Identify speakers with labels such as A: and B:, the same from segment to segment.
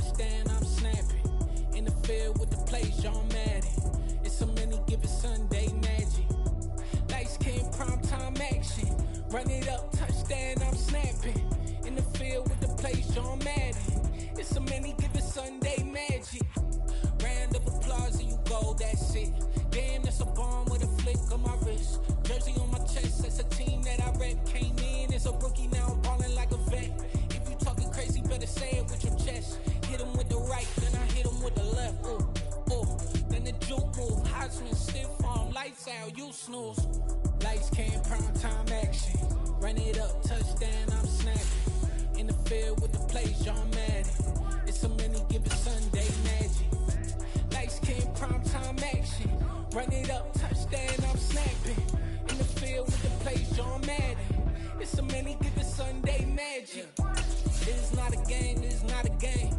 A: touchdown, I'm snapping. In the field with the plays, John Madden. It's so many given Sunday magic. Lights came primetime action. Run it up, touchdown, I'm snapping. In the field with the plays, John Madden. It's so many given Sunday magic. Round of applause and you go, that's it. Damn, that's a bomb with a flick on my wrist. Jersey on my chest, that's a team that I rep. Came in as a rookie, now I'm balling like a vet. If you talking crazy, better say it with your chest. Hit him with the right, then I hit him with the left. Ooh, ooh, then the juke move. Heisman stiff arm, lights out, you snooze. Lights came, prime time action. Run it up, touchdown, I'm snapping. In the field with the plays, John Madden. It's so many given Sunday magic. Lights came, prime time action. Run it up, touchdown, I'm snapping. In the field with the plays, John Madden. It's so many given Sunday magic. It is not a game, it is not a game.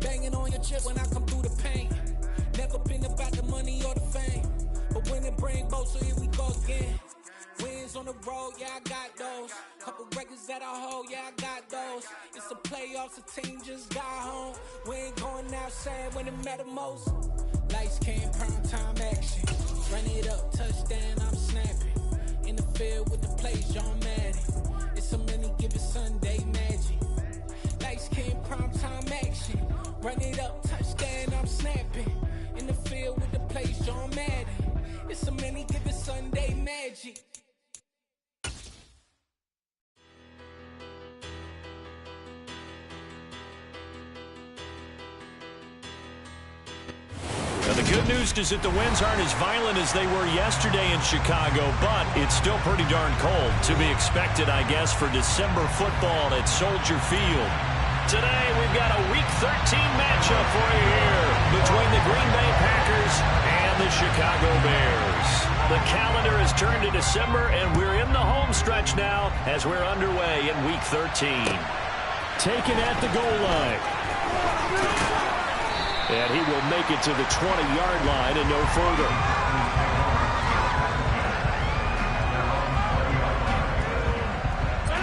A: Banging on your chip when I come through the pain. Never been about the money or the fame. But when it bring both, so here we go again. Wins on the road, yeah, I got those. Couple records that I hold, yeah, I got those. It's the playoffs, the team just got home. We ain't going outside when it matter most. Lights came, prime time action. Run it up, touchdown, I'm snapping. In the field with the plays, John Madden. It's so many given Sunday magic. Lights came, prime time action. Run it up, touchdown, I'm snapping. In the field with the plays, John Madden. It's so many given Sunday magic.
B: The good news is that the winds aren't as violent as they were yesterday in Chicago, but it's still pretty darn cold. To be expected, I guess, for December football at Soldier Field. Today, we've got a Week 13 matchup for you here between the Green Bay Packers and the Chicago Bears. The calendar has turned to December, and we're in the home stretch now as we're underway in Week 13. Taken at the goal line. And he will make it to the 20-yard line and no further.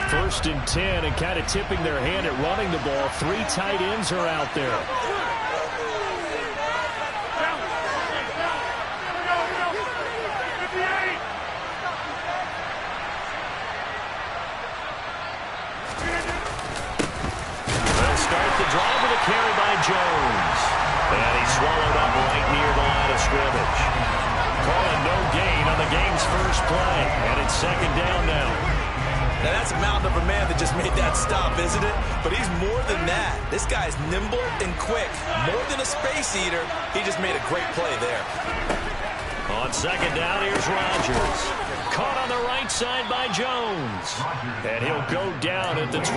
B: First and 10, and kind of tipping their hand at running the ball. 3 tight ends are out there. They'll start the drive with a carry by Jones. And he's swallowed up right near the line of scrimmage. Calling no gain on the game's first play. And it's second down now.
C: Now that's a mountain of a man that just made that stop, isn't it? But he's more than that. This guy's nimble and quick. More than a space eater. He just made a great play there.
B: On second down, here's Rodgers. Caught on the right side by Jones. And he'll go down at the 26,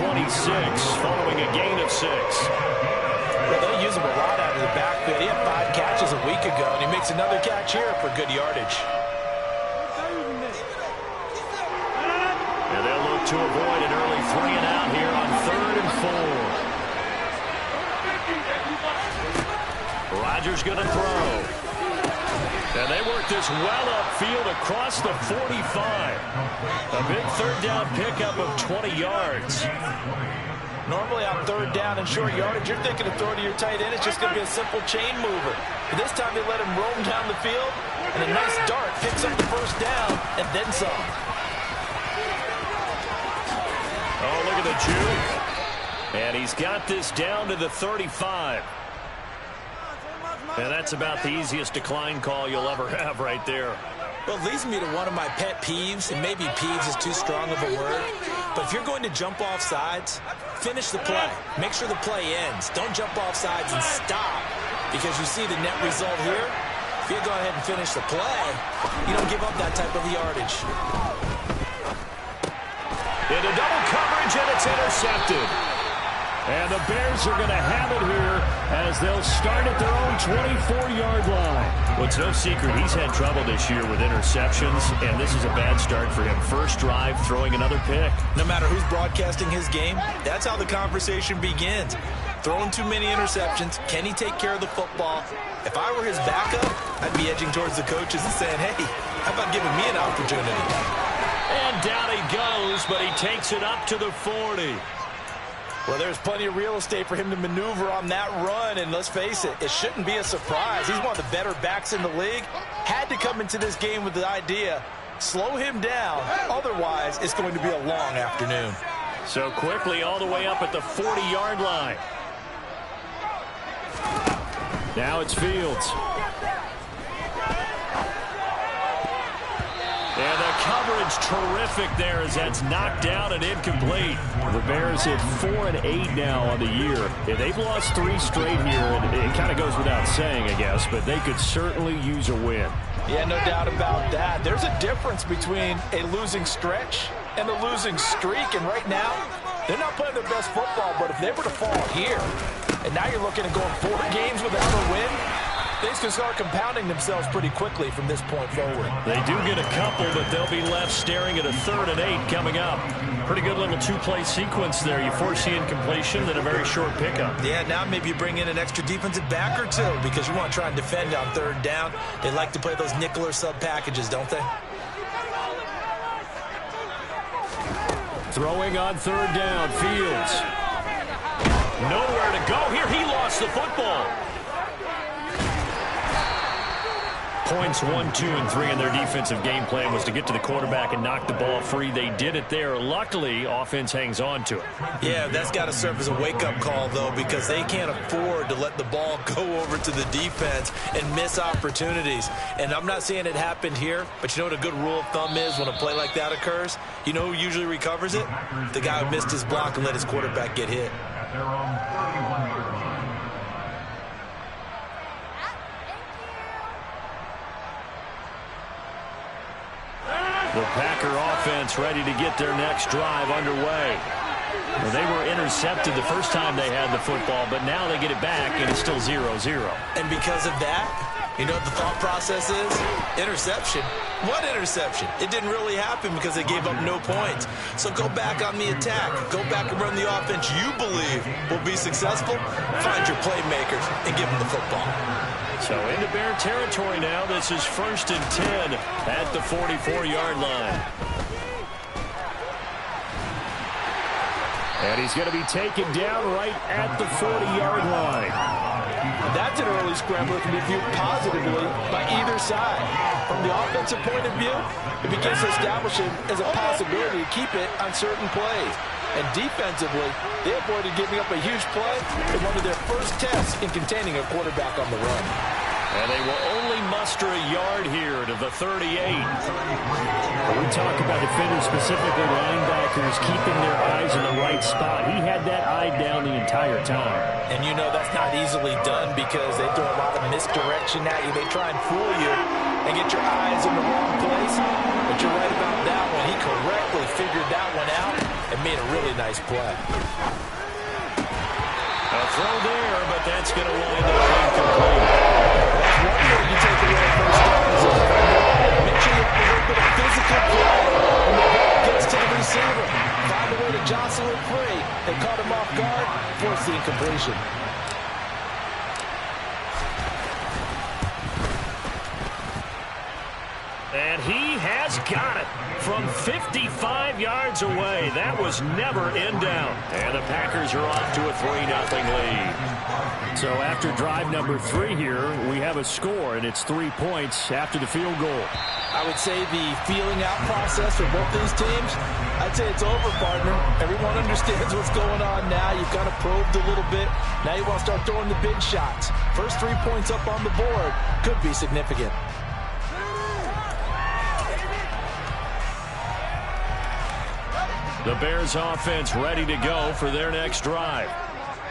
B: following a gain of 6.
C: Well, they'll use him a lot out of the backfield. He had 5 catches a week ago, and he makes another catch here for good yardage.
B: And they'll look to avoid an early 3 and out here on 3rd and 4. Rodgers going to throw. And they work this well upfield across the 45. A big 3rd down pickup of 20 yards.
C: Normally on 3rd down and short yardage, you're thinking of throwing to your tight end. It's just going to be a simple chain mover. But this time they let him roam down the field, and a nice dart picks up the first down and then some.
B: Oh, look at the juke. And he's got this down to the 35. And that's about the easiest decline call you'll ever have right there.
C: Well, it leads me to one of my pet peeves, and maybe peeves is too strong of a word. But if you're going to jump off sides, finish the play. Make sure the play ends. Don't jump off sides and stop, because you see the net result here. If you go ahead and finish the play, you don't give up that type of yardage.
B: Into double coverage, and it's intercepted. And the Bears are going to have it here as they'll start at their own 24-yard line. Well, it's no secret he's had trouble this year with interceptions, and this is a bad start for him. First drive, throwing another pick.
C: No matter who's broadcasting his game, that's how the conversation begins. Throwing too many interceptions. Can he take care of the football? If I were his backup, I'd be edging towards the coaches and saying, hey, how about giving me an opportunity?
B: And down he goes, but he takes it up to the 40.
C: Well, there's plenty of real estate for him to maneuver on that run, and let's face it, it shouldn't be a surprise. He's one of the better backs in the league. Had to come into this game with the idea, slow him down, otherwise it's going to be a long afternoon.
B: So quickly all the way up at the 40-yard line. Now it's Fields. And the coverage terrific there as that's knocked down and incomplete. The Bears hit 4-8 now on the year. Yeah, they've lost 3 straight here, and it kind of goes without saying, I guess, but they could certainly use a win.
C: Yeah, no doubt about that. There's a difference between a losing stretch and a losing streak, and right now, they're not playing their best football, but if they were to fall here, and now you're looking at going 4 games without a win, things can start compounding themselves pretty quickly from this point forward.
B: They do get a couple, but they'll be left staring at a 3rd and 8 coming up. Pretty good little 2-play sequence there. You force the incompletion, then a very short pickup.
C: Yeah, now maybe you bring in an extra defensive back or 2 because you want to try and defend on 3rd down. They like to play those nickel or sub packages, don't they?
B: Throwing on 3rd down, Fields. Nowhere to go here. He lost the football. Points 1, 2, and 3 in their defensive game plan was to get to the quarterback and knock the ball free. They did it there. Luckily, offense hangs on to it.
C: Yeah, that's got to serve as a wake-up call, though, because they can't afford to let the ball go over to the defense and miss opportunities. And I'm not saying it happened here, but you know what a good rule of thumb is when a play like that occurs? You know who usually recovers it? The guy who missed his block and let his quarterback get hit.
B: The Packer offense ready to get their next drive underway. Well, they were intercepted the first time they had the football, but now they get it back, and it's still 0-0.
C: And because of that, you know what the thought process is? Interception. What interception? It didn't really happen because they gave up no points. So go back on the attack. Go back and run the offense you believe will be successful. Find your playmakers and give them the football.
B: So into Bear territory now. This is 1st and 10 at the 44-yard line. And he's going to be taken down right at the 40-yard line.
C: That's an early scramble that can be viewed positively by either side. From the offensive point of view, it begins to establish it as a possibility to keep it on certain plays. And defensively, they avoided giving up a huge play in one of their first tests in containing a quarterback on the run.
B: And they will only muster a yard here to the 38. We talk about defenders, specifically linebackers, keeping their eyes in the right spot. He had that eye down the entire time.
C: And you know that's not easily done because they throw a lot of misdirection at you. They try and fool you and get your eyes in the wrong place. But you're right about that one. He correctly figured that one out and made a really nice play.
B: A throw there, but that's going to wind up incomplete.
C: That's one way you take away a first down as a defender. Make sure you have a little bit of physical play when the ball gets to the receiver. Find a way to jostle it free. They caught him off guard, forced the incompletion.
B: And he has got it from 55 yards away. That was never in down. And the Packers are off to a 3-0 lead. So after drive number 3 here, we have a score, and it's 3 points after the field goal.
C: I would say the feeling out process for both these teams, I'd say it's over, partner. Everyone understands what's going on now. You've kind of probed a little bit. Now you want to start throwing the big shots. First 3 points up on the board could be significant.
B: The Bears offense ready to go for their next drive.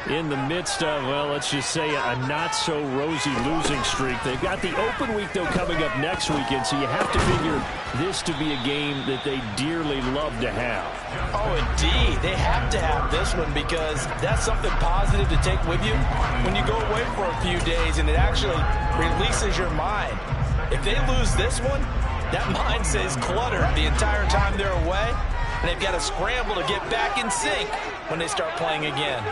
B: In the midst of, well, let's just say a not-so-rosy losing streak. They've got the open week, though, coming up next weekend, so you have to figure this to be a game that they dearly love to have.
C: Oh, indeed. They have to have this one because that's something positive to take with you when you go away for a few days, and it actually releases your mind. If they lose this one, that mind stays cluttered the entire time they're away, and they've got to scramble to get back in sync when they start playing again.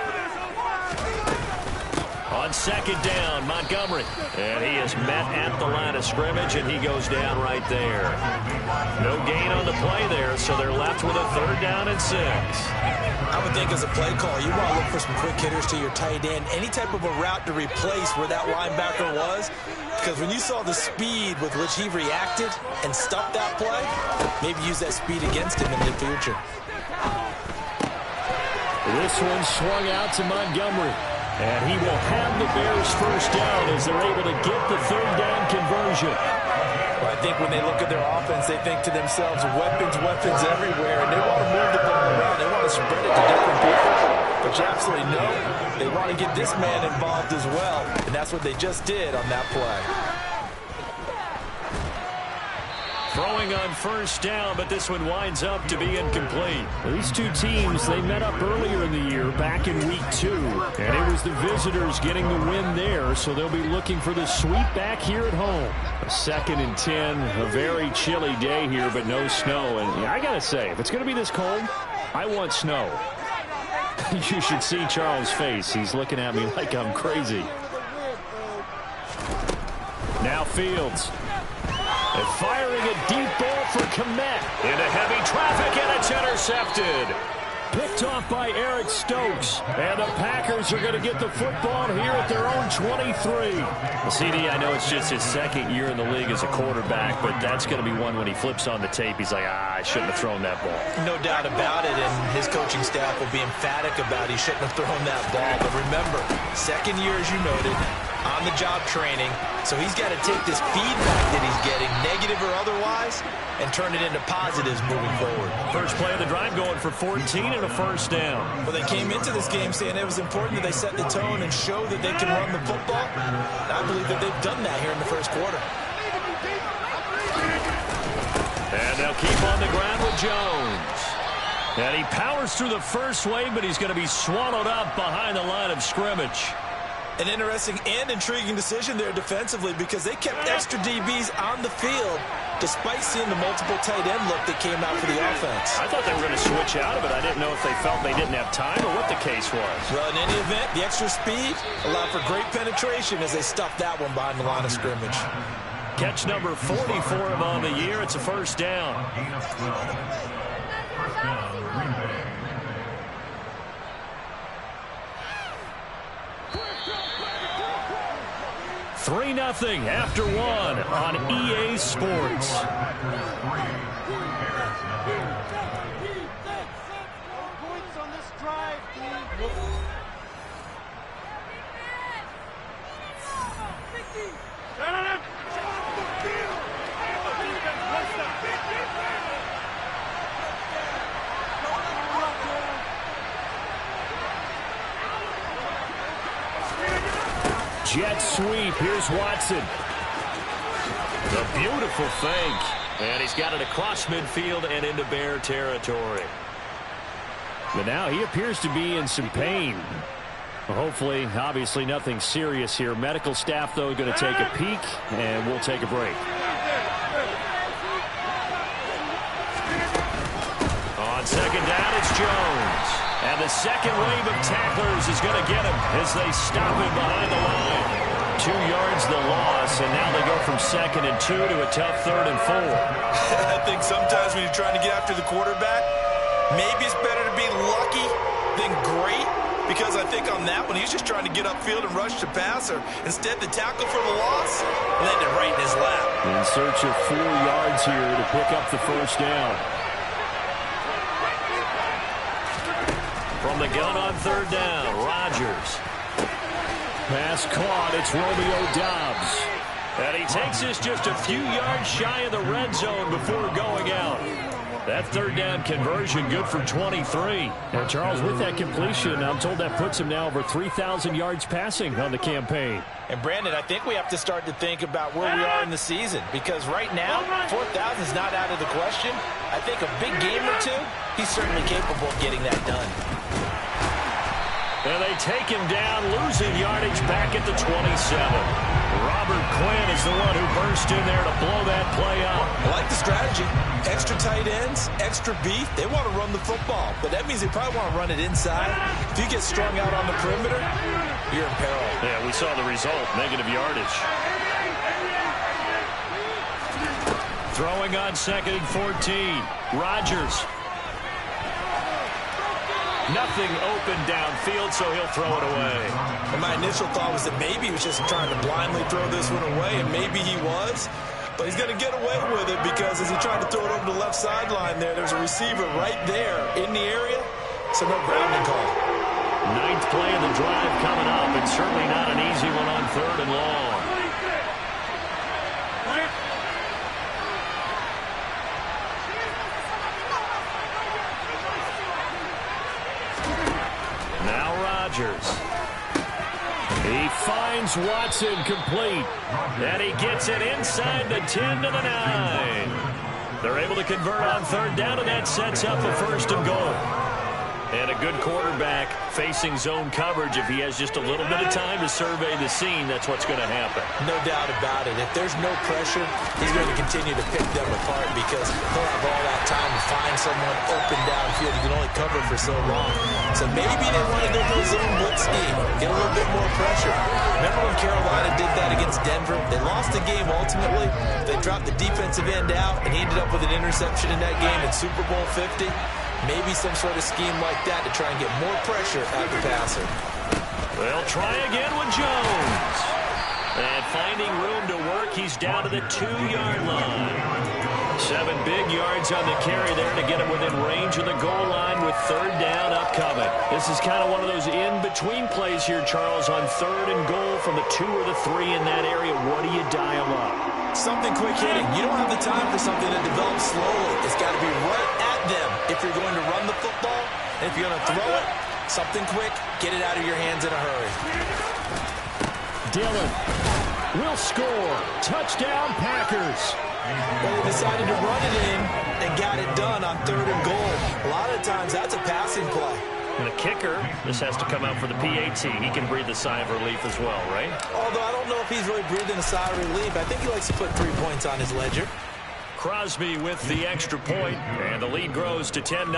B: On On second down, Montgomery. And he is met at the line of scrimmage, and he goes down right there. No gain on the play there, so they're left with a 3rd down and 6.
C: I would think as a play call, you want to look for some quick hitters to your tight end, any type of a route to replace where that linebacker was, because when you saw the speed with which he reacted and stopped that play, maybe use that speed against him in the future.
B: This one swung out to Montgomery, and he will have the Bears 1st down as they're able to get the 3rd down conversion.
C: Well, I think when they look at their offense, they think to themselves, weapons everywhere, and they want to move the ball around. They want to spread it to different people. But you absolutely know they want to get this man involved as well, and that's what they just did on that play.
B: Throwing on 1st down, but this one winds up to be incomplete. These two teams, they met up earlier in the year, back in week 2. And it was the visitors getting the win there, so they'll be looking for the sweep back here at home. A 2nd and 10, a very chilly day here, but no snow. And yeah, I got to say, if it's going to be this cold, I want snow. You should see Charles' face. He's looking at me like I'm crazy. Now Fields. And firing a deep ball for Kmet. Into heavy traffic, and it's intercepted. Picked off by Eric Stokes. And the Packers are going to get the football here at their own 23. Well, CD, I know it's just his 2nd year in the league as a quarterback, but that's going to be one when he flips on the tape. He's like, I shouldn't have thrown that ball.
C: No doubt about it, and his coaching staff will be emphatic about he shouldn't have thrown that ball. But remember, 2nd year, as you noted, on-the-job training, so he's got to take this feedback that he's getting, negative or otherwise, and turn it into positives moving forward.
B: First play of the drive going for 14 and a 1st down.
C: Well, they came into this game saying it was important that they set the tone and show that they can run the football. And I believe that they've done that here in the 1st quarter.
B: And they'll keep on the ground with Jones. And he powers through the first wave, but he's going to be swallowed up behind the line of scrimmage.
C: An interesting and intriguing decision there defensively, because they kept extra DBs on the field despite seeing the multiple tight end look that came out for the offense.
B: I thought they were going to switch out of it. I didn't know if they felt they didn't have time or what the case was.
C: Well, in any event, the extra speed allowed for great penetration as they stuffed that one behind the line of scrimmage.
B: Catch number 44 of on the year. It's a 1st down. 3-0 after 1 on EA Sports. Jet sweep. Here's Watson. The beautiful fake. And he's got it across midfield and into Bear territory. But now he appears to be in some pain. Hopefully, obviously, nothing serious here. Medical staff, though, going to take a peek, and we'll take a break. On 2nd down, it's Jones. And the second wave of tacklers is going to get him as they stop him behind the line. 2 yards the loss, and now they go from 2nd and 2 to a tough 3rd and 4.
C: I think sometimes when you're trying to get after the quarterback, maybe it's better to be lucky than great, because I think on that one, he's just trying to get upfield and rush the passer. Instead, the tackle for the loss landed right in his lap.
B: In search of 4 yards here to pick up the 1st down. From the gun on 3rd down, Rodgers. Pass caught, it's Romeo Doubs. And he takes this just a few yards shy of the red zone before going out. That 3rd down conversion good for 23. And Charles, with that completion, I'm told that puts him now over 3,000 yards passing on the campaign.
C: And Brandon, I think we have to start to think about where we are in the season, because right now, 4,000 is not out of the question. I think a big game or two, he's certainly capable of getting that done.
B: And they take him down, losing yardage back at the 27. Robert Quinn is the one who burst in there to blow that play up.
C: I like the strategy. Extra tight ends, extra beef. They want to run the football, but that means they probably want to run it inside. If you get strung out on the perimeter, you're in peril.
B: Yeah, we saw the result, negative yardage. Throwing on 2nd and 14. Rodgers. Nothing open downfield, so he'll throw it away.
C: And my initial thought was that maybe he was just trying to blindly throw this one away, and maybe he was. But he's going to get away with it because as he tried to throw it over the left sideline there's a receiver right there in the area, so no grounding call.
B: 9th play of the drive coming up, and certainly not an easy one on 3rd and long. Now Rodgers. He finds Watson complete, and he gets it inside the 10 to the 9. They're able to convert on 3rd down, and that sets up a 1st and goal. And a good quarterback facing zone coverage. If he has just a little bit of time to survey the scene, that's what's going to happen.
C: No doubt about it. If there's no pressure, he's going to continue to pick them apart because he'll have all that time to find someone open downfield. He can only cover for so long. So maybe they want to go to a zone blitz scheme, get a little bit more pressure. Remember when Carolina did that against Denver? They lost the game ultimately. They dropped the defensive end out, and he ended up with an interception in that game in Super Bowl 50. Maybe some sort of scheme like that to try and get more pressure at the passer.
B: They'll try again with Jones. And finding room to work, he's down to the 2-yard line. 7 big yards on the carry there to get him within range of the goal line with 3rd down upcoming. This is kind of one of those in-between plays here, Charles, on 3rd and goal from the 2 or the 3 in that area. What do you dial up?
C: Something quick hitting. You don't have the time for something that develops slowly. It's got to be right at them if you're going to run the football. And if you're going to throw it, something quick, get it out of your hands in a hurry.
B: Dillon will score. Touchdown, Packers.
C: Well, they decided to run it in and got it done on 3rd and goal. A lot of times that's a passing play.
B: And the kicker, this has to come out for the PAT. He can breathe a sigh of relief as well, right?
C: Although I don't know if he's really breathing a sigh of relief. I think he likes to put 3 points on his ledger.
B: Crosby with the extra point, and the lead grows to 10-0.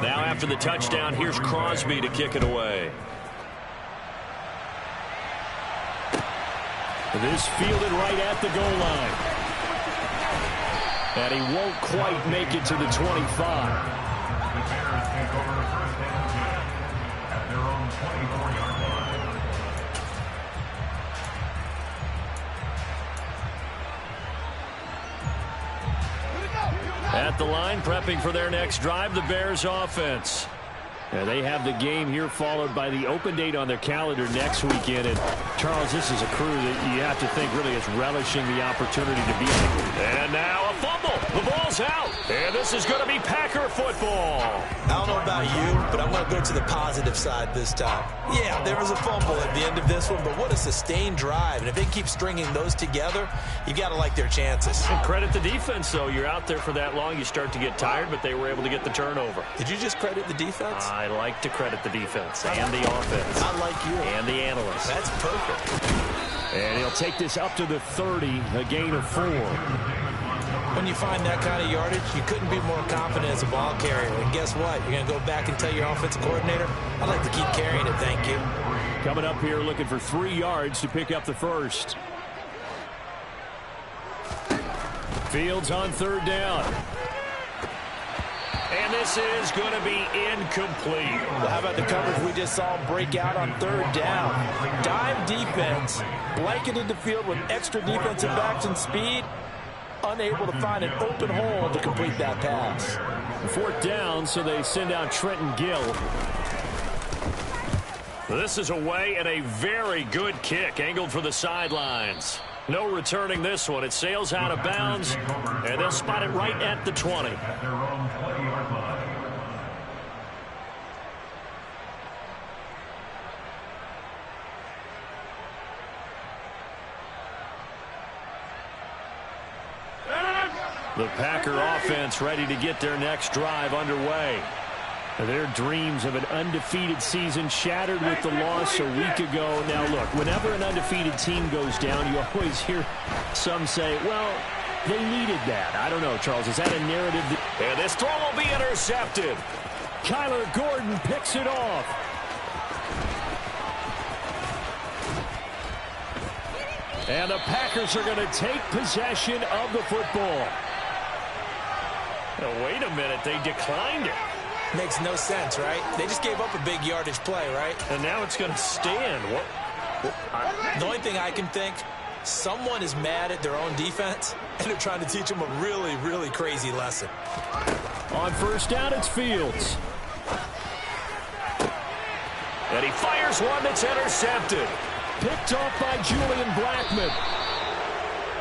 B: Now after the touchdown, here's Crosby to kick it away. This fielded right at the goal line. And he won't quite make it to the 25. At the line, prepping for their next drive, the Bears offense. Yeah, they have the game here followed by the open date on their calendar next weekend. And, Charles, this is a crew that you have to think really is relishing the opportunity to be in it. And now a fumble. The ball's out. And this is going to be Packer football.
C: I don't know about you, but I'm going to go to the positive side this time. Yeah, there was a fumble at the end of this one, but what a sustained drive. And if they keep stringing those together, you got to like their chances.
B: And credit the defense, though. You're out there for that long, you start to get tired, but they were able to get the turnover.
C: Did you just credit the defense?
B: I like to credit the defense and the offense.
C: I like you.
B: And the analysts.
C: That's perfect.
B: And he'll take this up to the 30, a gain of 4.
C: When you find that kind of yardage, you couldn't be more confident as a ball carrier. And guess what? You're going to go back and tell your offensive coordinator, I'd like to keep carrying it, thank you.
B: Coming up here looking for 3 yards to pick up the first. Fields on 3rd down. And this is going to be incomplete.
C: Well, how about the coverage we just saw break out on 3rd down? Dime defense, blanketed the field with extra defensive backs and speed, unable to find an open hole to complete that pass.
B: 4th down, so they send out Trenton Gill. This is away and a very good kick, angled for the sidelines. No returning this one. It sails out of bounds, and they'll spot it right at the 20. The Packer offense ready to get their next drive underway. Their dreams of an undefeated season shattered with the loss a week ago. Now, look, whenever an undefeated team goes down, you always hear some say, well, they needed that. I don't know, Charles. Is that a narrative? And this throw will be intercepted. Kyler Gordon picks it off. And the Packers are going to take possession of the football. Now, wait a minute, they declined it.
C: Makes no sense, right? They just gave up a big yardage play, right?
B: And now it's going to stand.
C: The only thing I can think, someone is mad at their own defense, and they're trying to teach them a really, really crazy lesson.
B: On first down, it's Fields. And he fires one that's intercepted. Picked off by Julian Blackmon.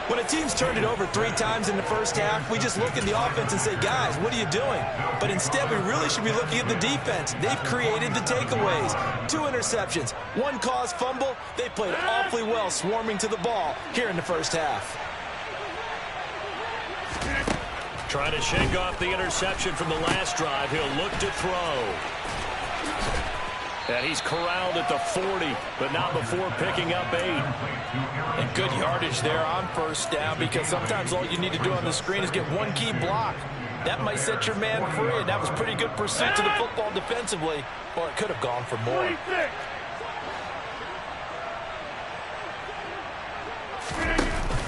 C: When a team's turned it over 3 times in the first half, we just look at the offense and say, guys, what are you doing? But instead, we really should be looking at the defense. They've created the takeaways. 2 interceptions, 1 caused fumble. They played awfully well swarming to the ball here in the first half.
B: Trying to shake off the interception from the last drive. He'll look to throw. And he's corralled at the 40, but not before picking up 8.
C: And good yardage there on first down, because sometimes all you need to do on the screen is get 1 key block. That might set your man free, and that was pretty good pursuit to the football defensively. Or it could have gone for more.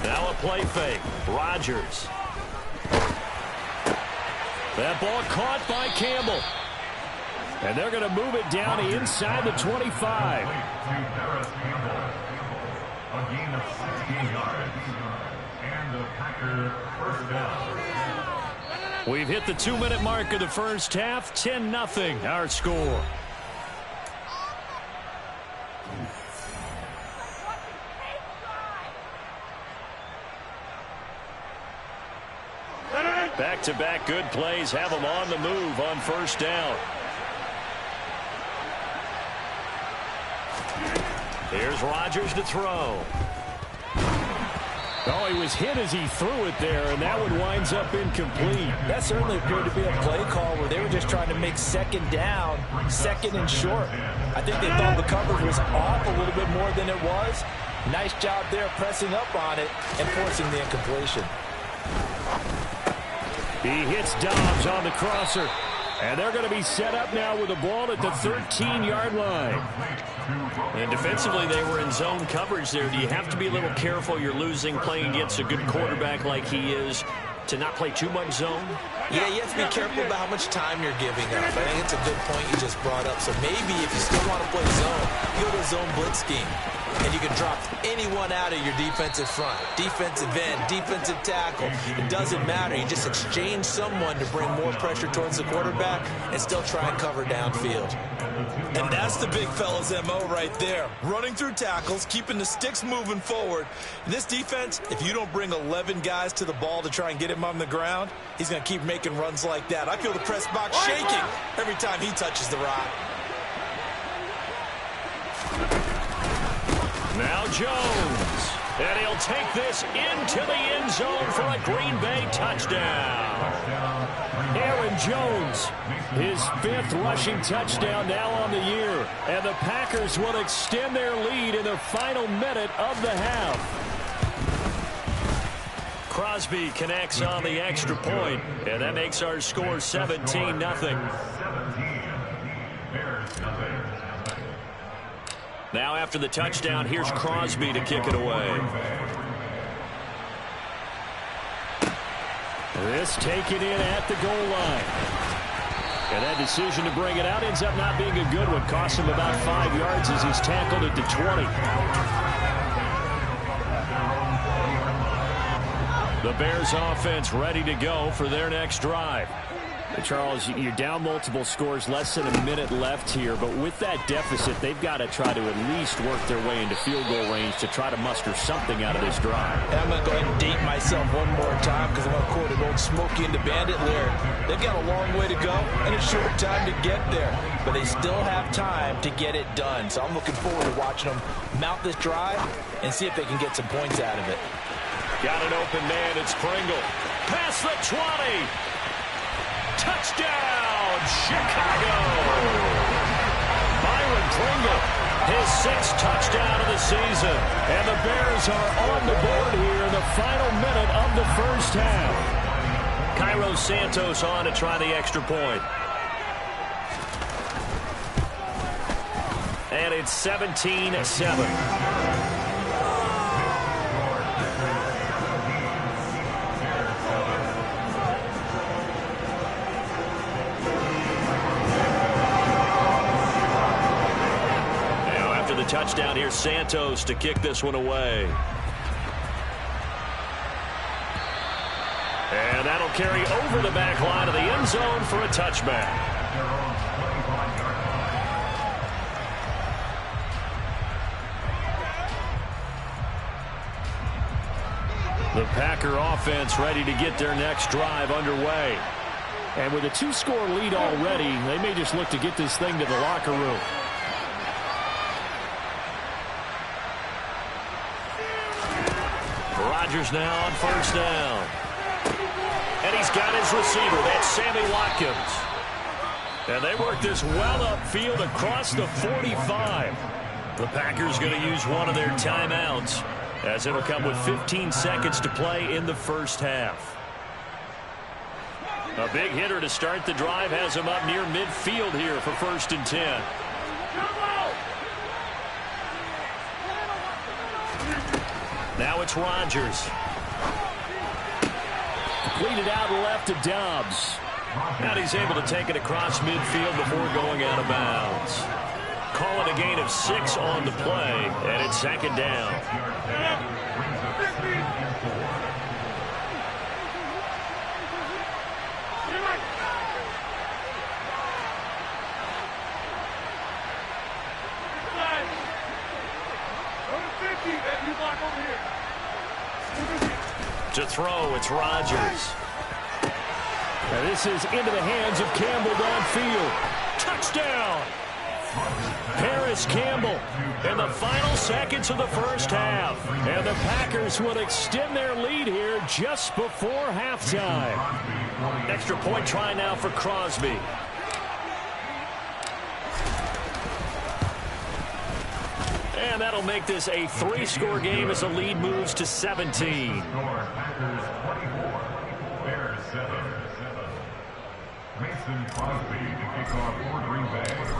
B: Now a play fake. Rodgers. That ball caught by Campbell. And they're going to move it down inside the 25. We've hit the 2-minute mark of the first half. 10-0 our score. Back-to-back good plays have them on the move on first down. Here's Rodgers to throw. Oh, he was hit as he threw it there, and that one winds up incomplete.
C: That certainly appeared to be a play call where they were just trying to make second down, second and short. I think they thought the coverage was off a little bit more than it was. Nice job there pressing up on it and forcing the incompletion.
B: He hits Dobbs on the crosser. And they're going to be set up now with the ball at the 13-yard line. And defensively, they were in zone coverage there. Do you have to be a little careful? You're losing playing against a good quarterback like he is to not play too much zone?
C: Yeah, you have to be careful about how much time you're giving up. I think it's a good point you just brought up. So maybe if you still want to play zone, you go to a zone blitz scheme. And you can drop anyone out of your defensive front. Defensive end, defensive tackle. It doesn't matter. You just exchange someone to bring more pressure towards the quarterback and still try and cover downfield. And that's the big fella's MO right there. Running through tackles, keeping the sticks moving forward. In this defense, if you don't bring 11 guys to the ball to try and get him on the ground, he's going to keep making runs like that. I feel the press box shaking every time he touches the rock.
B: Now Jones, and he'll take this into the end zone for a Green Bay touchdown. Aaron Jones, his 5th rushing touchdown now on the year. And the Packers will extend their lead in the final minute of the half. Crosby connects on the extra point, and that makes our score 17-0. Now after the touchdown, here's Crosby to kick it away. This taken in at the goal line. And that decision to bring it out ends up not being a good one. Costs him about 5 yards as he's tackled at the 20. The Bears offense ready to go for their next drive. Charles, you're down multiple scores, less than a minute left here, but with that deficit, they've got to try to at least work their way into field goal range to try to muster something out of this drive.
C: And I'm going to go ahead and date myself one more time because I'm going to quote an old Smokey and the Bandit lyric. They've got a long way to go and a short time to get there, but they still have time to get it done. So I'm looking forward to watching them mount this drive and see if they can get some points out of it.
B: Got an open man, it's Pringle. Past the 20. Touchdown, Chicago! Byron Pringle, his 6th touchdown of the season. And the Bears are on the board here in the final minute of the first half. Cairo Santos on to try the extra point. And it's 17-7. Touchdown here, Santos to kick this one away. And that'll carry over the back line of the end zone for a touchback. The Packer offense ready to get their next drive underway. And with a 2-score lead already, they may just look to get this thing to the locker room. Rodgers now on first down. And he's got his receiver. That's Sammy Watkins. And they work this well upfield across the 45. The Packers going to use one of their timeouts, as it'll come with 15 seconds to play in the first half. A big hitter to start the drive has him up near midfield here for 1st and 10. Now it's Rodgers. Completed out left to Dobbs. And he's able to take it across midfield before going out of bounds. Call it a gain of 6 on the play, and it's 2nd down. To throw, it's Rodgers. Now this is into the hands of Campbell downfield. Touchdown! Paris Campbell in the final seconds of the first half. And the Packers will extend their lead here just before halftime. Extra point try now for Crosby. And that'll make this a 3-score game as the lead moves to 17.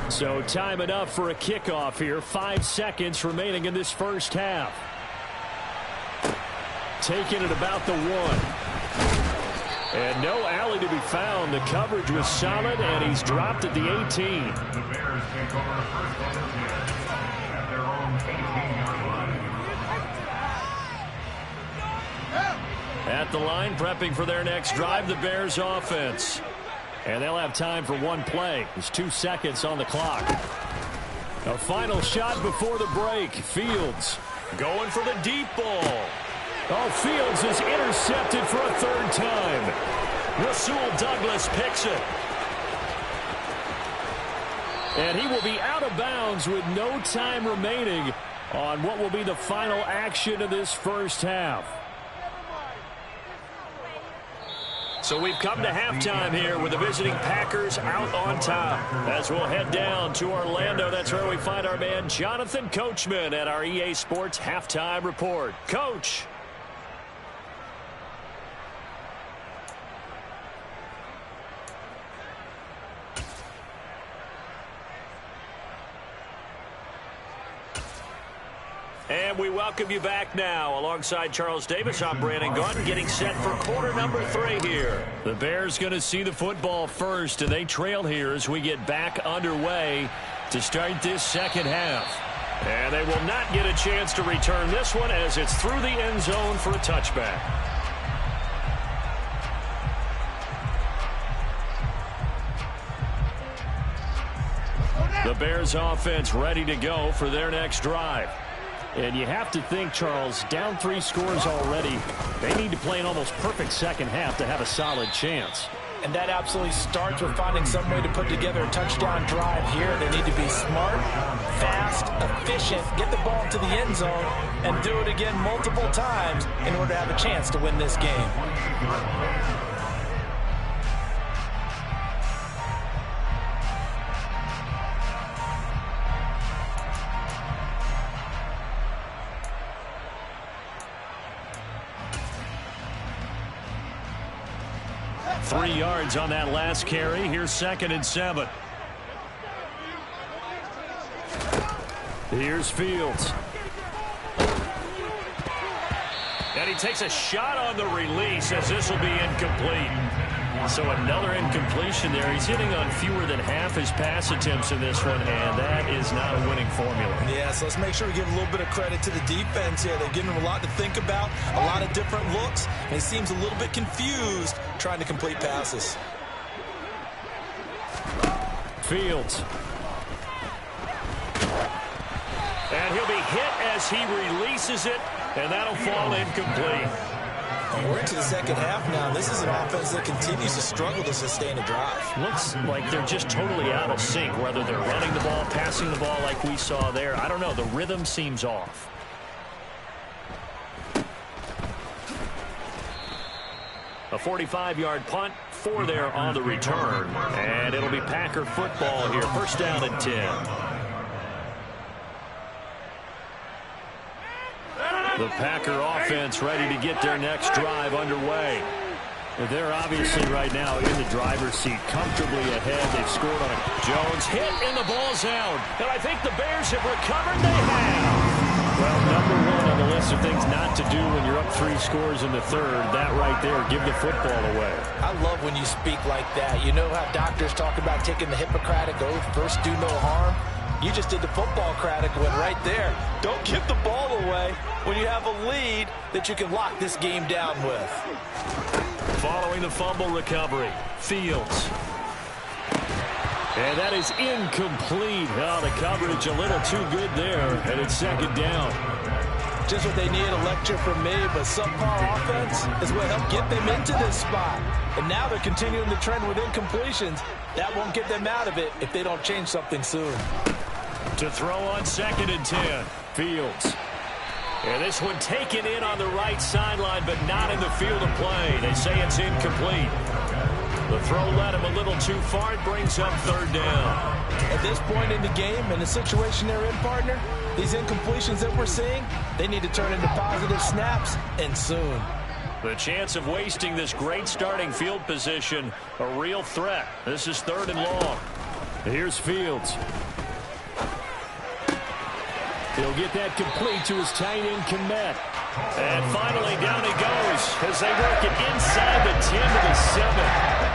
B: So time enough for a kickoff here. 5 seconds remaining in this first half. Taking it about the 1. And no alley to be found. The coverage was solid, and he's dropped at the 18. The Bears take over first and 10 at their own 18-yard line. At the line, prepping for their next drive, the Bears offense. And they'll have time for one play. There's 2 seconds on the clock. A final shot before the break. Fields going for the deep ball. Oh, Fields is intercepted for a 3rd time. Rasul Douglas picks it. And he will be out of bounds with no time remaining on what will be the final action of this first half. So we've come to halftime here with the visiting Packers out on top. As we'll head down to Orlando, that's where we find our man Jonathan Coachman at our EA Sports Halftime Report. Coach. And we welcome you back now. Alongside Charles Davis, I'm Brandon Gaudin, getting set for quarter number 3 here. The Bears going to see the football first, and they trail here as we get back underway to start this second half. And they will not get a chance to return this one as it's through the end zone for a touchback. The Bears offense ready to go for their next drive. And you have to think, Charles, down 3 scores already. They need to play an almost perfect second half to have a solid chance.
C: And that absolutely starts with finding some way to put together a touchdown drive here. They need to be smart, fast, efficient, get the ball to the end zone, and do it again multiple times in order to have a chance to win this game.
B: Three yards on that last carry. Here's 2nd and 7. Here's Fields. And he takes a shot on the release as this will be incomplete. So another incompletion there. He's hitting on fewer than half his pass attempts in this one, and that is not a winning formula.
C: Yeah, so let's make sure we give a little bit of credit to the defense here. They're giving him a lot to think about, a lot of different looks, and he seems a little bit confused trying to complete passes.
B: Fields. And he'll be hit as he releases it, and that'll fall incomplete.
C: We're into the second half now. This is an offense that continues to struggle to sustain a drive.
B: Looks like they're just totally out of sync, whether they're running the ball, passing the ball like we saw there. I don't know. The rhythm seems off. A 45-yard punt, 4 there on the return. And it'll be Packer football here. First down and 10. The Packer offense ready to get their next drive underway. They're obviously right now in the driver's seat, comfortably ahead. They've scored on it. Jones hit, and the ball's out. And I think the Bears have recovered. They have. Well, number one on the list of things not to do when you're up 3 scores in the third, that right there, give the football away. I
C: love when you speak like that. You know how doctors talk about taking the Hippocratic Oath, first do no harm? You just did the football-cratic one right there. Don't give the ball away when you have a lead that you can lock this game down with.
B: Following the fumble recovery, Fields. And that is incomplete. Oh, the coverage a little too good there, and it's second down.
C: Just what they need, a lecture from me, but subpar offense is what helped get them into this spot. And now they're continuing the trend with incompletions. That won't get them out of it if they don't change something soon.
B: To throw on second and 10, Fields. And this one taken in on the right sideline, but not in the field of play. They say it's incomplete. The throw led him a little too far. It brings up third down.
C: At this point in the game, and the situation they're in, partner, these incompletions that we're seeing, they need to turn into positive snaps, and soon.
B: The chance of wasting this great starting field position, a real threat. This is third and long. Here's Fields. He'll get that complete to his tight end, Kmet. And finally, down he goes as they work it inside the 10 to the 7.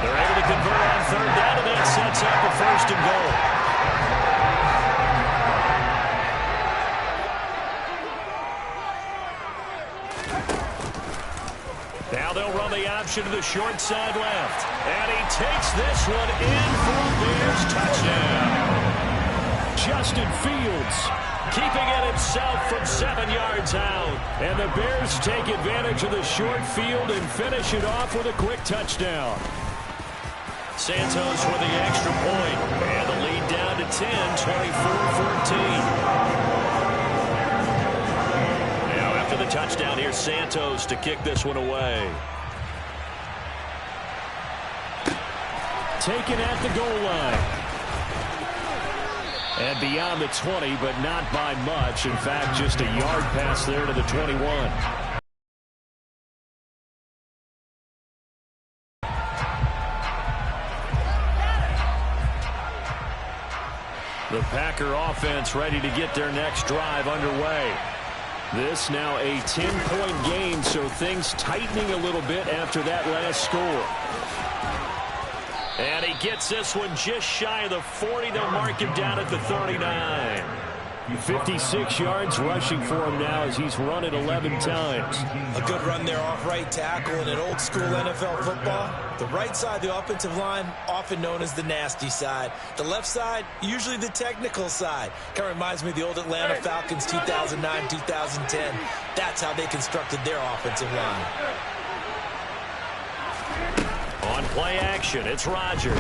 B: They're able to convert on third down, and that sets up a first and goal. Now they'll run the option to the short side left. And he takes this one in for a Bears touchdown. Justin Fields keeping it himself from 7 yards out. And the Bears take advantage of the short field and finish it off with a quick touchdown. Santos with the extra point. And the lead down to 10, 24-14. Now after the touchdown, here's Santos to kick this one away. Taken at the goal line. And beyond the 20, but not by much. In fact, just a yard pass there to the 21. The Packer offense ready to get their next drive underway. This now a 10-point game, so things tightening a little bit after that last score. And he gets this one just shy of the 40. They'll mark him down at the 39. 56 yards rushing for him now as he's run it 11 times.
C: A good run there off right tackle in an old school NFL football. The right side of the offensive line, often known as the nasty side. The left side, usually the technical side. Kind of reminds me of the old Atlanta Falcons 2009, 2010. That's how they constructed their offensive line.
B: On play action, it's Rodgers.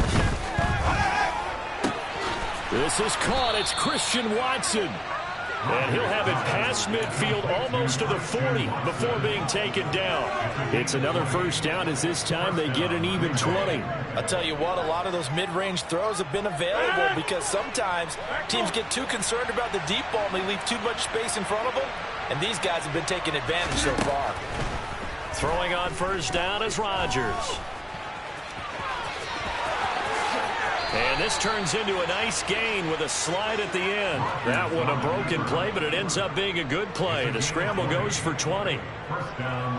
B: This is caught. It's Christian Watson. And he'll have it past midfield almost to the 40 before being taken down. It's another first down as this time they get an even 20.
C: I'll tell you what, a lot of those mid-range throws have been available because sometimes teams get too concerned about the deep ball and they leave too much space in front of them. And these guys have been taking advantage so far.
B: Throwing on first down is Rodgers. And And this turns into a nice gain with a slide at the end. That one a broken play, but it ends up being a good play. The scramble goes for 20.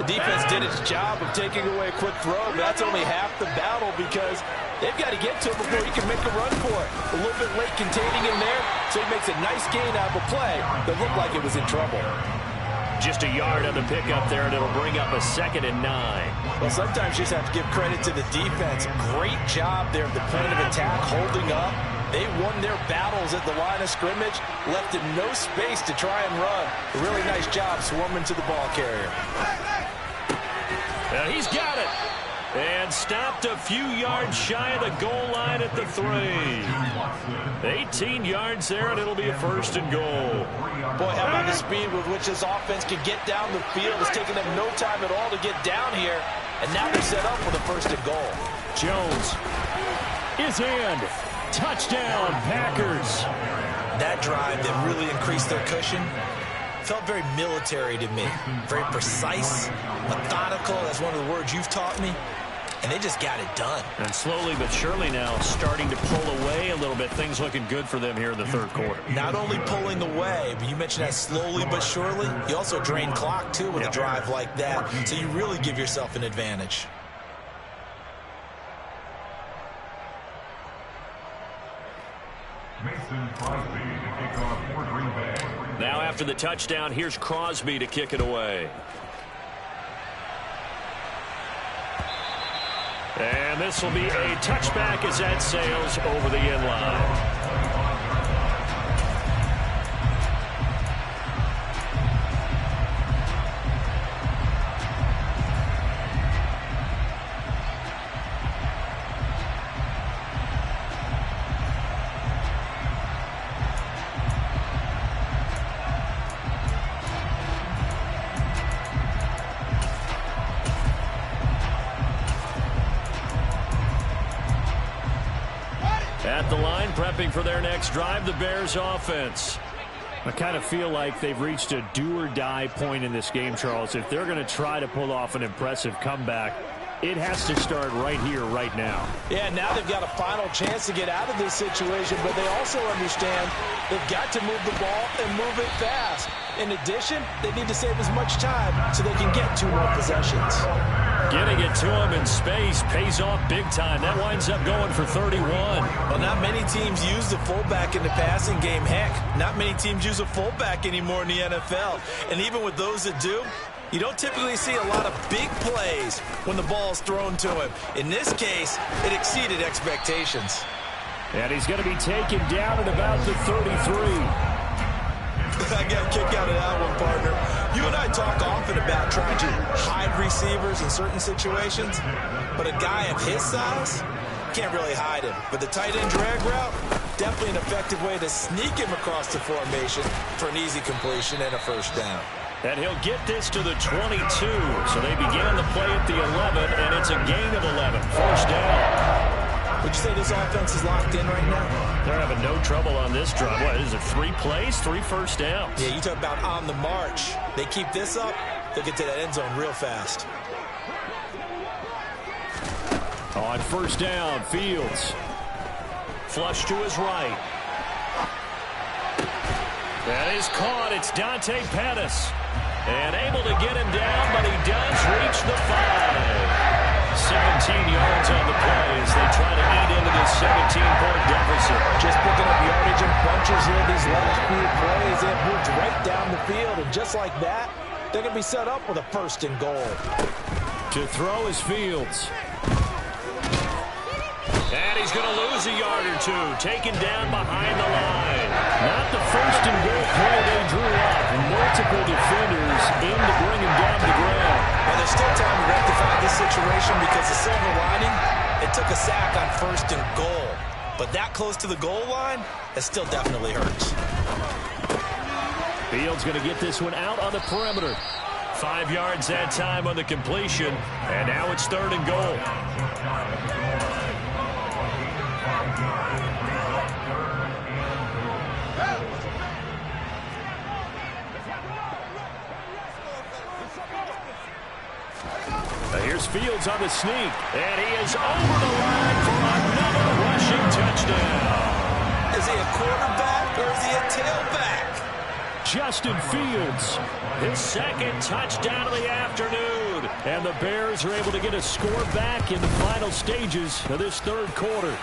C: The defense did its job of taking away a quick throw, but that's only half the battle because they've got to get to him before he can make a run for it. A little bit late containing him there, so he makes a nice gain out of a play that looked like it was in trouble.
B: Just a yard on the pickup there, and it'll bring up a 2nd and 9.
C: Well, sometimes you just have to give credit to the defense. Great job there at the point of attack, holding up. They won their battles at the line of scrimmage, left in no space to try and run. A really nice job swarming to the ball carrier.
B: And he's got it. And stopped a few yards shy of the goal line at the 3. 18 yards there, and it'll be a 1st and goal.
C: Boy, how about the speed with which this offense can get down the field? It's taken them no time at all to get down here, and now they're set up with a 1st and goal.
B: Jones is in. Touchdown, Packers.
C: That drive that really increased their cushion felt very military to me. Very precise, methodical. That's one of the words you've taught me. And they just got it done.
B: And slowly but surely now starting to pull away a little bit. Things looking good for them here in the 3rd quarter.
C: Not only pulling away, but you mentioned that slowly but surely. You also drain clock, too, with a drive like that. So you really give yourself an advantage.
B: Now after the touchdown, here's Crosby to kick it away. And this will be a touchback as that sails over the end line. At the line, prepping for their next drive, the Bears offense. I kind of feel like they've reached a do-or-die point in this game, Charles. If they're going to try to pull off an impressive comeback, it has to start right here, right now.
C: Yeah, now they've got a final chance to get out of this situation, but they also understand they've got to move the ball and move it fast. In addition, they need to save as much time so they can get 2 more possessions.
B: Getting it to him in space pays off big time. That winds up going for 31.
C: Well, not many teams use the fullback in the passing game. Heck, not many teams use a fullback anymore in the NFL. And even with those that do, you don't typically see a lot of big plays when the ball's thrown to him. In this case, it exceeded expectations.
B: And he's going to be taken down at about the 33.
C: I got a kick out of that one, partner. You and I talk often about trying to hide receivers in certain situations, but a guy of his size can't really hide him. But the tight end drag route, definitely an effective way to sneak him across the formation for an easy completion and a 1st down.
B: And he'll get this to the 22. So they began the play at the 11, and it's a gain of 11. 1st down.
C: Would you say this offense is locked in right now?
B: They're having no trouble on this drive. What is it, 3 plays, 3 1st downs?
C: Yeah, you talk about on the march. They keep this up, they'll get to that end zone real fast.
B: On 1st down, Fields. Flush to his right. That is caught. It's Dante Pettis. And able to get him down, but he does reach the 5. 17 yards on the play as they try to eat into this 17-point deficit.
C: Just picking up yardage in bunches here these last few plays. They've moved right down the field, and just like that, they're going to be set up with a 1st and goal.
B: To throw is Fields. And he's going to lose a yard or 2, taken down behind the line. Not the 1st and goal play they drew up. Multiple defenders in to bring him down to the ground.
C: Well, there's still time to rectify this situation because the silver lining, it took a sack on 1st and goal. But that close to the goal line, that still definitely hurts.
B: Fields going to get this one out on the perimeter. 5 yards that time on the completion. And now it's 3rd and goal. Here's Fields on the sneak, and he is over the line for another rushing touchdown.
C: Is he a quarterback or is he a tailback?
B: Justin Fields, his second touchdown of the afternoon. And the Bears are able to get a score back in the final stages of this third quarter.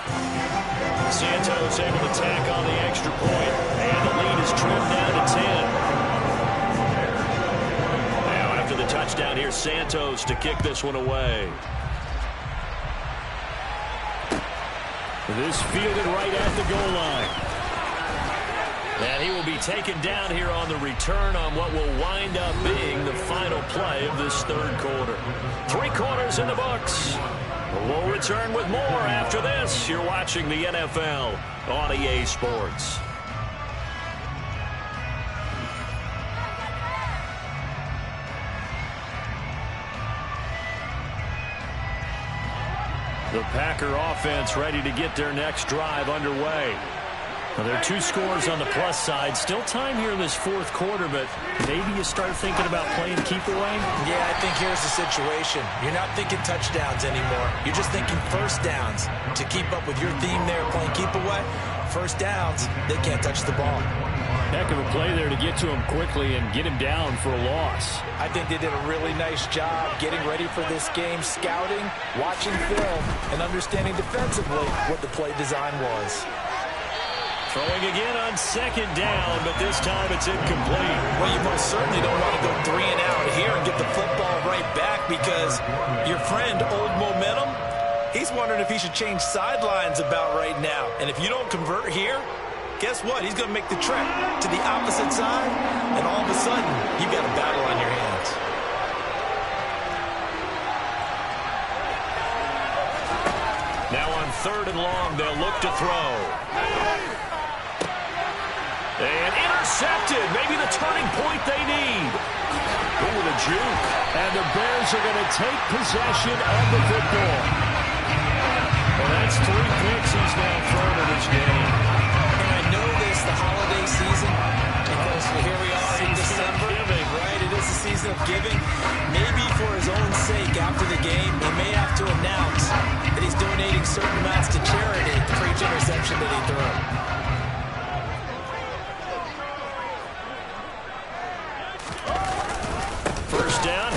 B: Santos able to tack on the extra point, and the lead is trimmed down to 10. Now after the touchdown, here's Santos to kick this one away. This fielded right at the goal line. And he will be taken down here on the return on what will wind up being the final play of this third quarter. 3 quarters in the books. We'll return with more after this. You're watching the NFL on EA Sports. The Packer offense ready to get their next drive underway. Well, there are 2 scores on the plus side. Still time here in this fourth quarter, but maybe you start thinking about playing keep away?
C: Yeah, I think here's the situation. You're not thinking touchdowns anymore. You're just thinking first downs. To keep up with your theme there, playing keep away, first downs, they can't touch the ball.
B: Heck of a play there to get to him quickly and get him down for a loss.
C: I think they did a really nice job getting ready for this game, scouting, watching film, and understanding defensively what the play design was.
B: Throwing again on second down, but this time it's incomplete.
C: Well, you most certainly don't want to go 3 and out here and get the football right back because your friend, Old Momentum, he's wondering if he should change sidelines about right now. And if you don't convert here, guess what? He's going to make the trek to the opposite side, and all of a sudden, you've got a battle on your hands.
B: Now on 3rd and long, they'll look to throw. And intercepted. Maybe the turning point they need. Ooh, the juke. And the Bears are going to take possession of the football. Well, that's 3 picks he's now thrown in this game.
C: And I know this, the holiday season, because here we are in December. Giving, right? It is the season of giving. Maybe for his own sake after the game, he may have to announce that he's donating certain amounts to charity for each interception that he threw.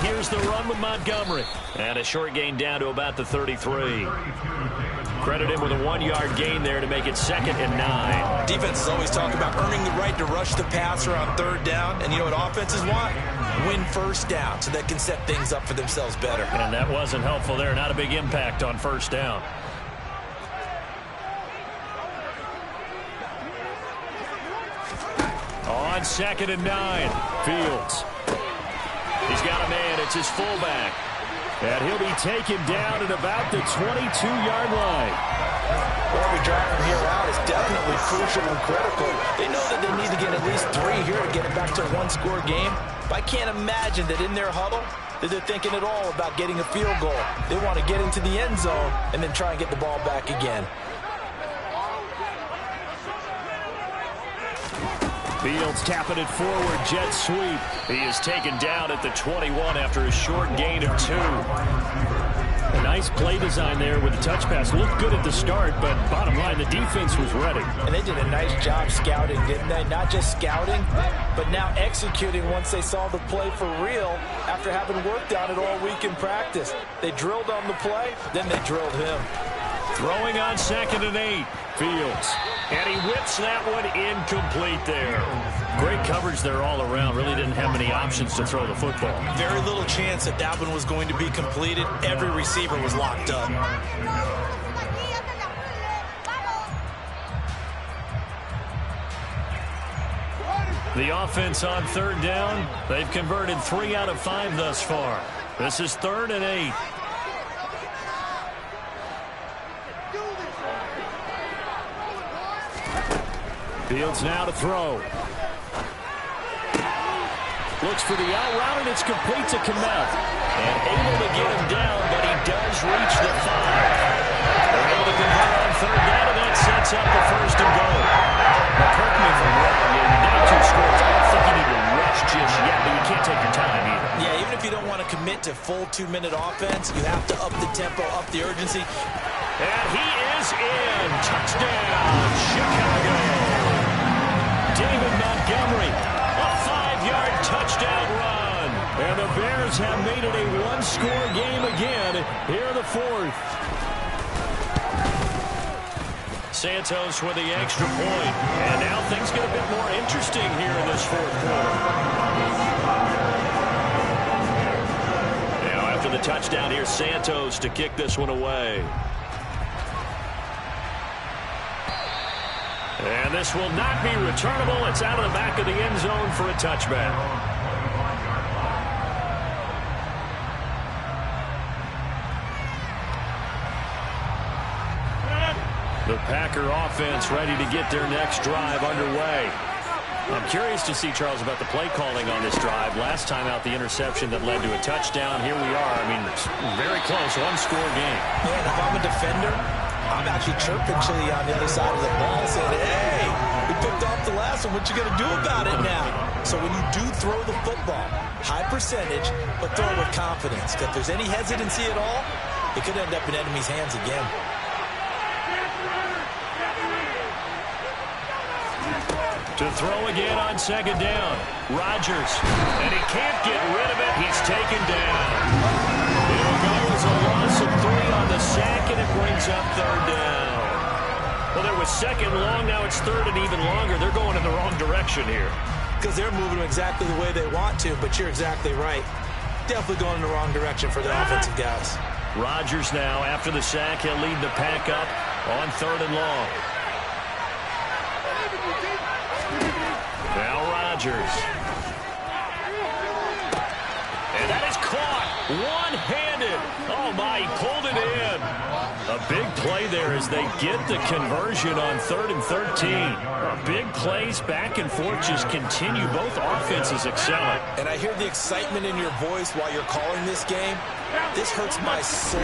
B: Here's the run with Montgomery. And a short gain down to about the 33. Credit him with a 1-yard gain there to make it 2nd and 9.
C: Defenses always talk about earning the right to rush the passer on 3rd down. And you know what offenses want? Win first down so they can set things up for themselves better.
B: And that wasn't helpful there. Not a big impact on 1st down. On 2nd and 9, Fields. He's got a man. It's his fullback. And he'll be taken down at about the 22-yard line.
C: Well, every drive from here out is definitely crucial and critical. They know that they need to get at least 3 here to get it back to a 1-score game. But I can't imagine that in their huddle that they're thinking at all about getting a field goal. They want to get into the end zone and then try and get the ball back again.
B: Fields tapping it forward, jet sweep. He is taken down at the 21 after a short gain of 2. A nice play design there with the touch pass. Looked good at the start, but bottom line, the defense was ready.
C: And they did a nice job scouting, didn't they? Not just scouting, but now executing once they saw the play for real after having worked on it all week in practice. They drilled on the play, then they drilled him.
B: Throwing on 2nd and 8, Fields. And he whips that one incomplete there. Great coverage there all around. Really didn't have many options to throw the football.
C: Very little chance that that one was going to be completed. Every receiver was locked up.
B: The offense on 3rd down. They've converted 3 out of 5 thus far. This is 3rd and 8. Fields now to throw. Looks for the out route, and it's complete to Kmet. And able to get him down, but he does reach the 5. They're able to convert on 3rd down, and that sets up the 1st and goal. Now, correct me if I'm wrong. You're down 2 scores. I don't think you need to rush just yet, but you can't take your time either.
C: Yeah, even if you don't want to commit to full 2-minute offense, you have to up the tempo, up the urgency.
B: And he is in. Touchdown, Chicago. David Montgomery, a 5-yard touchdown run. And the Bears have made it a one-score game again here in the fourth. Santos with the extra point. And now things get a bit more interesting here in this fourth quarter. Now after the touchdown, here's Santos to kick this one away. And this will not be returnable. It's out of the back of the end zone for a touchback. The Packer offense ready to get their next drive underway. I'm curious to see, Charles, about the play calling on this drive. Last time out, the interception that led to a touchdown. Here we are. I mean, it's very close, one-score game.
C: Yeah, and if I'm a defender, I'm actually chirping Chili on the other side of the ball saying, hey, we picked off the last one. What you going to do about it now? So when you do throw the football, high percentage, but throw it with confidence. If there's any hesitancy at all, it could end up in enemy's hands again.
B: To throw again on second down. Rodgers. And he can't get rid of it. He's taken down. It'll go as a loss of 3 on the sack, and it brings up third down. Well, there was second long. Now it's third and even longer. They're going in the wrong direction here.
C: Because they're moving exactly the way they want to, but you're exactly right. Definitely going in the wrong direction for the offensive guys.
B: Rodgers now, after the sack, he'll lead the pack up on third and long. Now Rodgers. And that is caught one-handed. Oh, my, he pulled it in. A big play there as they get the conversion on 3rd and 13. Big plays back and forth just continue. Both offenses excelling.
C: And I hear the excitement in your voice while you're calling this game. This hurts my soul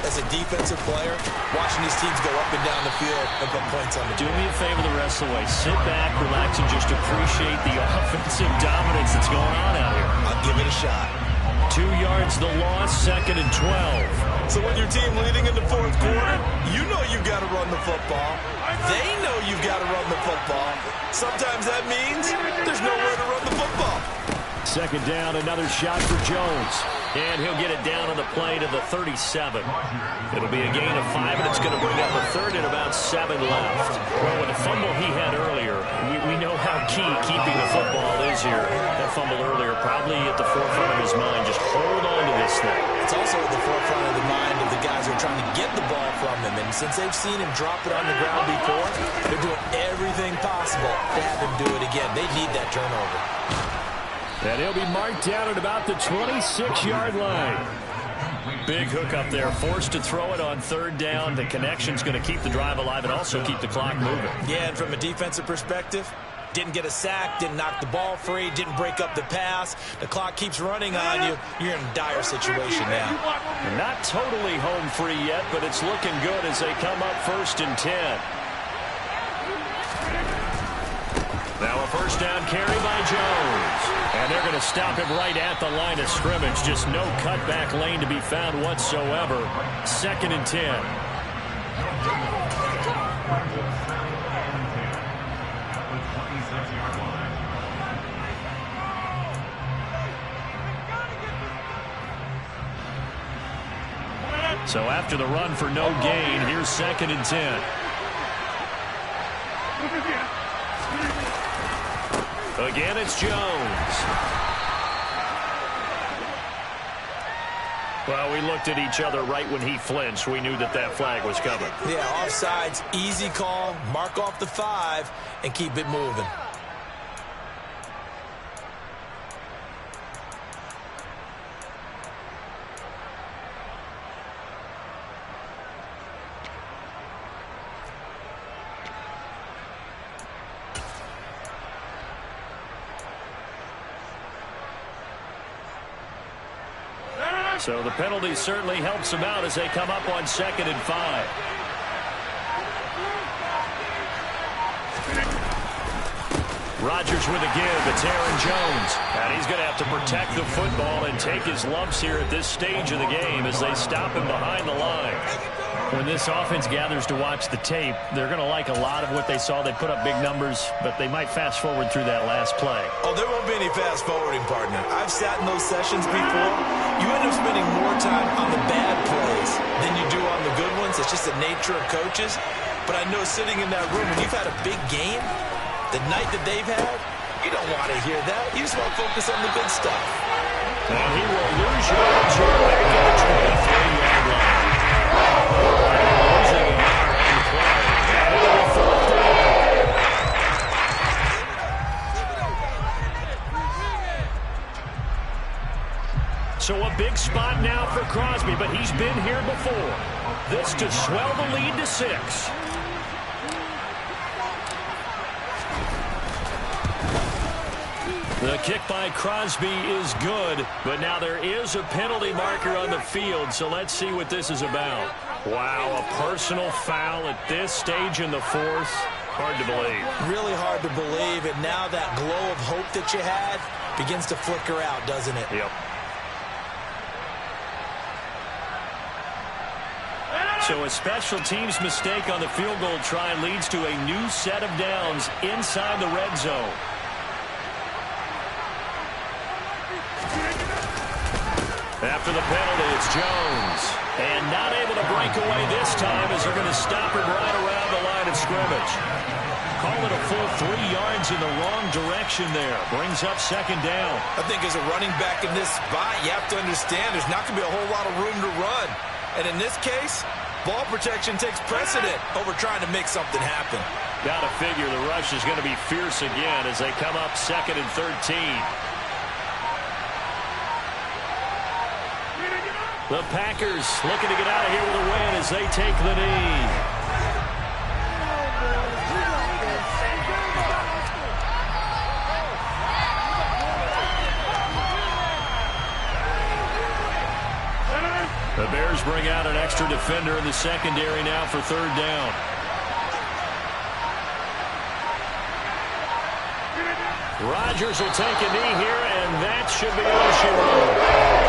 C: as a defensive player, watching these teams go up and down the field and put points on the
B: board. Do me a favor the rest of the way. Sit back, relax, and just appreciate the offensive dominance that's going on out here.
C: I'll give it a shot.
B: 2 yards the loss, 2nd and 12.
C: So when your team leading in the fourth quarter, you know you've got to run the football. They know you've got to run the football. Sometimes that means there's nowhere to run the football.
B: Second down, another shot for Jones. And he'll get it down on the play to the 37. It'll be a gain of 5, and it's going to bring up a third and about 7 left. Well, with the fumble he had earlier, we know how key keeping the football is here. That fumble earlier probably at the forefront of his mind. Just hold on to this thing.
C: It's also at the forefront of the mind of the guys who are trying to get the ball from him. And since they've seen him drop it on the ground before, they're doing everything possible to have him do it again. They need that turnover.
B: And he'll be marked down at about the 26-yard line. Big hook up there, forced to throw it on third down. The connection's going to keep the drive alive and also keep the clock moving.
C: Yeah, and from a defensive perspective, didn't get a sack, didn't knock the ball free, didn't break up the pass. The clock keeps running on you. You're in a dire situation now.
B: Not totally home free yet, but it's looking good as they come up 1st and 10. Now a first down carry by Jones. And they're going to stop him right at the line of scrimmage. Just no cutback lane to be found whatsoever. 2nd and 10. So after the run for no gain, here's 2nd and 10. Again, it's Jones. Well, we looked at each other right when he flinched. We knew that that flag was coming.
C: Yeah, offsides, easy call, mark off the 5, and keep it moving.
B: So the penalty certainly helps them out as they come up on 2nd and 5. Rodgers with a give. It's Aaron Jones. And he's going to have to protect the football and take his lumps here at this stage of the game as they stop him behind the line. When this offense gathers to watch the tape, they're going to like a lot of what they saw. They put up big numbers, but they might fast forward through that last play.
C: Oh, there won't be any fast forwarding, partner. I've sat in those sessions before. You end up spending more time on the bad plays than you do on the good ones. It's just the nature of coaches. But I know sitting in that room, when you've had a big game, the night that they've had, you don't want to hear that. You just want to focus on the good stuff.
B: And he will lose yards here back at the 23-yard line. Losing a yard on the play. And it'll be 4th down. So a big spot now for Crosby, but he's been here before. This to swell the lead to 6. The kick by Crosby is good, but now there is a penalty marker on the field, so let's see what this is about. Wow, a personal foul at this stage in the 4th. Hard to believe. Really hard to believe, and now that glow of hope that you had begins to flicker out, doesn't it? Yep. So a special teams mistake on the field goal try leads to a new set of downs inside the red zone. After the penalty, it's Jones. And not able to break away this time as they're going to stop him right around the line of scrimmage. Call it a full 3 yards in the wrong direction there. Brings up 2nd down.
C: I think as a running back in this spot, you have to understand there's not going to be a whole lot of room to run. And in this case, ball protection takes precedent over trying to make something happen.
B: Got to figure the rush is going to be fierce again as they come up 2nd and 13. The Packers looking to get out of here with a win as they take the knee. The Bears bring out an extra defender in the secondary now for 3rd down. Rodgers will take a knee here, and that should be all she wrote.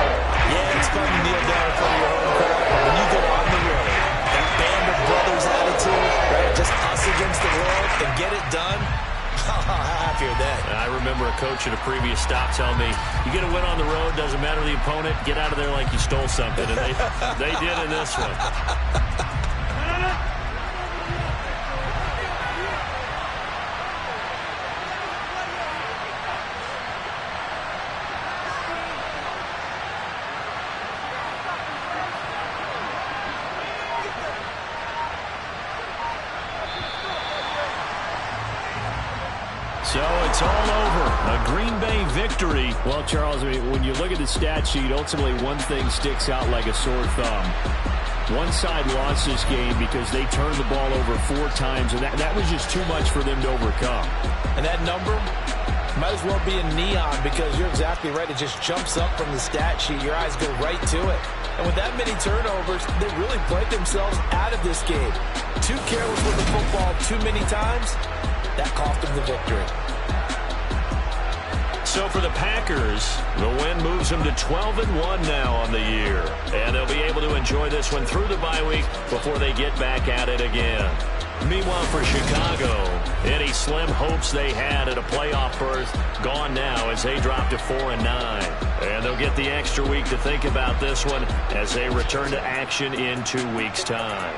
C: Yeah, it's fun to kneel down in front of your home crowd, but when you go on the road, that band of brothers attitude, right, just us against the world and get it done, how happy are they?
B: I remember a coach at a previous stop telling me, you get a win on the road, doesn't matter the opponent, get out of there like you stole something, and they did in this one. So it's all over. A Green Bay victory.
D: Well, Charles, I mean, when you look at the stat sheet, ultimately one thing sticks out like a sore thumb. One side lost this game because they turned the ball over 4 times, and that was just too much for them to overcome.
C: And that number might as well be in neon because you're exactly right. It just jumps up from the stat sheet. Your eyes go right to it. And with that many turnovers, they really played themselves out of this game. Too careless with the football too many times. That cost them the victory.
B: So for the Packers, the win moves them to 12-1 now on the year. And they'll be able to enjoy this one through the bye week before they get back at it again. Meanwhile, for Chicago, any slim hopes they had at a playoff berth gone now as they drop to 4-9. And they'll get the extra week to think about this one as they return to action in 2 weeks' time.